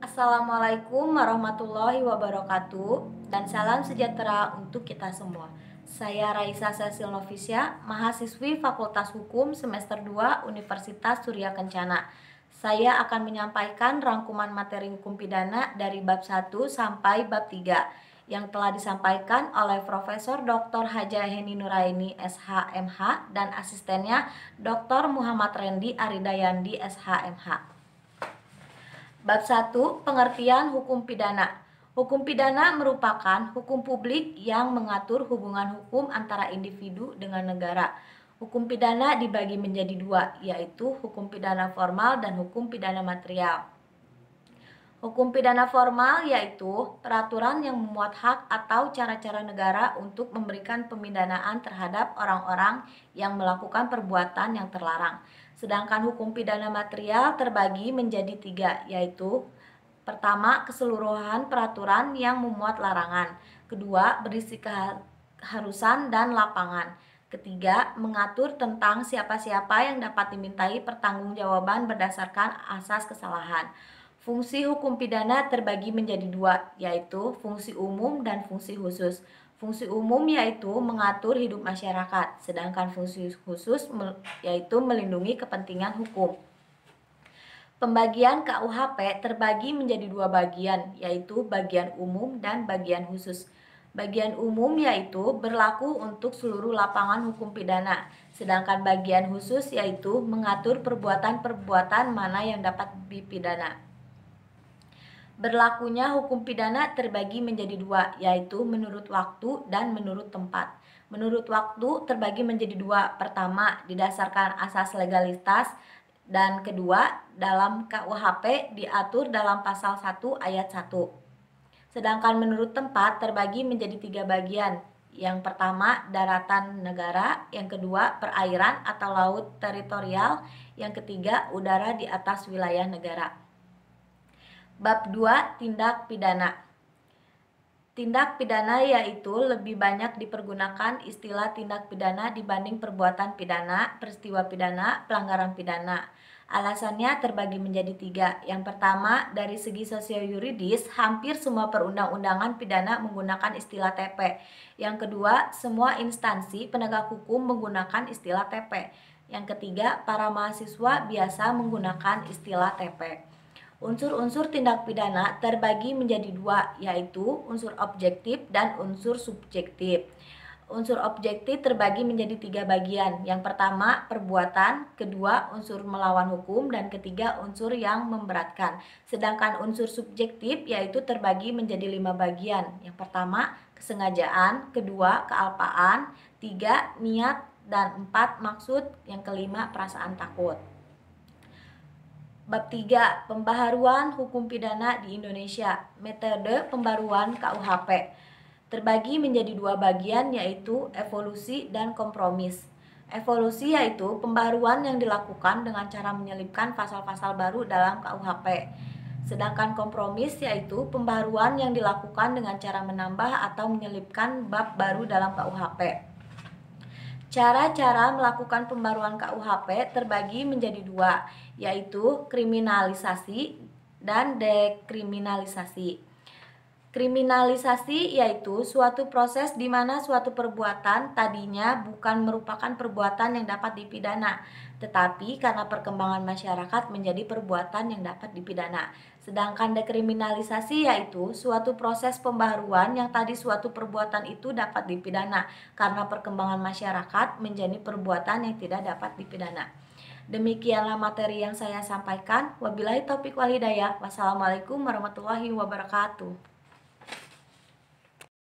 Assalamualaikum warahmatullahi wabarakatuh dan salam sejahtera untuk kita semua. Saya Raisa Cecil Novisia, mahasiswi Fakultas Hukum semester 2 Universitas Surya Kencana. Saya akan menyampaikan rangkuman materi hukum pidana dari bab 1 sampai bab 3 yang telah disampaikan oleh Profesor Dr. Haja Heni Nuraini SHMH dan asistennya Dr. Muhammad Rendi Aridayandi SHMH. Bab 1. Pengertian hukum pidana. Hukum pidana merupakan hukum publik yang mengatur hubungan hukum antara individu dengan negara. Hukum pidana dibagi menjadi dua, yaitu hukum pidana formal dan hukum pidana material. Hukum pidana formal yaitu peraturan yang memuat hak atau cara-cara negara untuk memberikan pemidanaan terhadap orang-orang yang melakukan perbuatan yang terlarang. Sedangkan hukum pidana material terbagi menjadi tiga, yaitu pertama, keseluruhan peraturan yang memuat larangan. Kedua, berisi keharusan dan lapangan. Ketiga, mengatur tentang siapa-siapa yang dapat dimintai pertanggungjawaban berdasarkan asas kesalahan. Fungsi hukum pidana terbagi menjadi dua, yaitu fungsi umum dan fungsi khusus. Fungsi umum yaitu mengatur hidup masyarakat, sedangkan fungsi khusus yaitu melindungi kepentingan hukum. Pembagian KUHP terbagi menjadi dua bagian, yaitu bagian umum dan bagian khusus. Bagian umum yaitu berlaku untuk seluruh lapangan hukum pidana, sedangkan bagian khusus yaitu mengatur perbuatan-perbuatan mana yang dapat dipidana. Berlakunya hukum pidana terbagi menjadi dua, yaitu menurut waktu dan menurut tempat. Menurut waktu terbagi menjadi dua. Pertama, didasarkan asas legalitas, dan kedua, dalam KUHP diatur dalam pasal 1 ayat 1. Sedangkan menurut tempat terbagi menjadi tiga bagian. Yang pertama, daratan negara. Yang kedua, perairan atau laut teritorial. Yang ketiga, udara di atas wilayah negara. Bab 2. Tindak pidana. Tindak pidana yaitu lebih banyak dipergunakan istilah tindak pidana dibanding perbuatan pidana, peristiwa pidana, pelanggaran pidana. Alasannya terbagi menjadi tiga. Yang pertama, dari segi sosio-yuridis, hampir semua perundang-undangan pidana menggunakan istilah TP. Yang kedua, semua instansi penegak hukum menggunakan istilah TP. Yang ketiga, para mahasiswa biasa menggunakan istilah TP. Unsur-unsur tindak pidana terbagi menjadi dua, yaitu unsur objektif dan unsur subjektif. Unsur objektif terbagi menjadi tiga bagian. Yang pertama, perbuatan, kedua, unsur melawan hukum, dan ketiga, unsur yang memberatkan. Sedangkan unsur subjektif yaitu terbagi menjadi 5 bagian. Yang pertama, kesengajaan, kedua, kealpaan, tiga, niat, dan 4, maksud, yang kelima, perasaan takut. Bab 3. Pembaharuan hukum pidana di Indonesia. Metode pembaruan KUHP terbagi menjadi dua bagian, yaitu evolusi dan kompromis. Evolusi yaitu pembaruan yang dilakukan dengan cara menyelipkan pasal-pasal baru dalam KUHP. Sedangkan kompromis yaitu pembaruan yang dilakukan dengan cara menambah atau menyelipkan bab baru dalam KUHP. Cara-cara melakukan pembaruan KUHP terbagi menjadi dua, yaitu kriminalisasi dan dekriminalisasi. Kriminalisasi yaitu suatu proses di mana suatu perbuatan tadinya bukan merupakan perbuatan yang dapat dipidana, tetapi karena perkembangan masyarakat menjadi perbuatan yang dapat dipidana. Sedangkan dekriminalisasi yaitu suatu proses pembaharuan yang tadi suatu perbuatan itu dapat dipidana karena perkembangan masyarakat menjadi perbuatan yang tidak dapat dipidana. Demikianlah materi yang saya sampaikan. Wabillahi taufiq wal hidayah. Wassalamualaikum warahmatullahi wabarakatuh.